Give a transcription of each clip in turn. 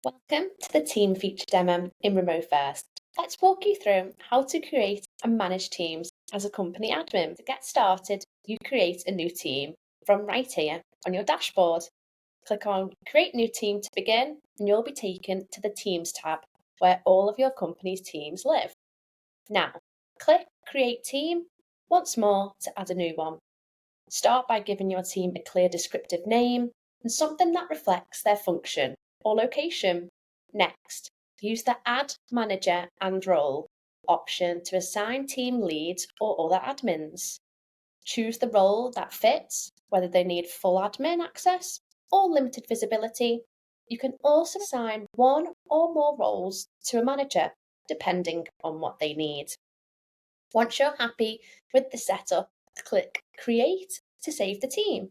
Welcome to the Team Feature demo in RemoFirst. Let's walk you through how to create and manage teams as a company admin. To get started, you create a new team from right here on your dashboard. Click on Create New Team to begin, and you'll be taken to the Teams tab where all of your company's teams live. Now, click Create Team once more to add a new one. Start by giving your team a clear descriptive name and something that reflects their function or location. Next, use the Add Manager and Role option to assign team leads or other admins. Choose the role that fits, whether they need full admin access or limited visibility. You can also assign one or more roles to a manager, depending on what they need. Once you're happy with the setup, click Create to save the team.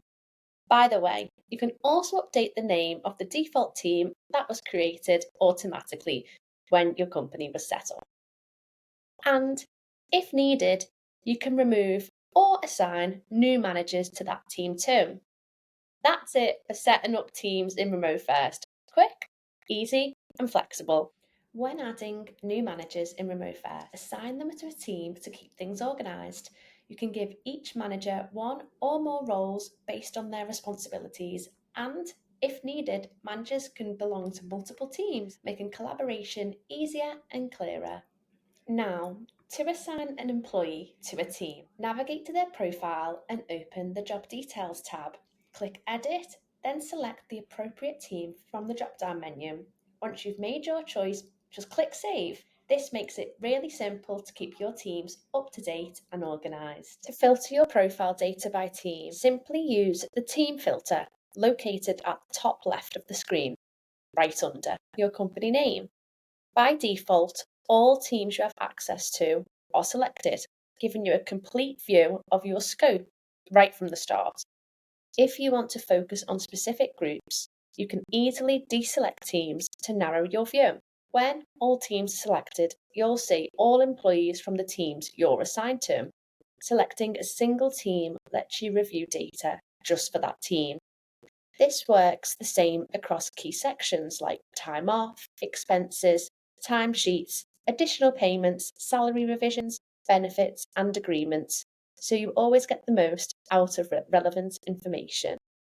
By the way, you can also update the name of the default team that was created automatically when your company was set up. And if needed, you can remove or assign new managers to that team too. That's it for setting up teams in RemoFirst. Quick, easy, and flexible. When adding new managers in RemoFirst, assign them to a team to keep things organised. You can give each manager one or more roles based on their responsibilities, and if needed, managers can belong to multiple teams, making collaboration easier and clearer. Now, to assign an employee to a team, navigate to their profile and open the Job Details tab. Click Edit, then select the appropriate team from the drop-down menu. Once you've made your choice, just click Save. This makes it really simple to keep your teams up to date and organised. To filter your profile data by team, simply use the Team filter located at the top left of the screen, right under your company name. By default, all teams you have access to are selected, giving you a complete view of your scope right from the start. If you want to focus on specific groups, you can easily deselect teams to narrow your view. When all teams are selected, you'll see all employees from the teams you're assigned to. Selecting a single team lets you review data just for that team. This works the same across key sections like time off, expenses, timesheets, additional payments, salary revisions, benefits, and agreements, so you always get the most out of relevant information.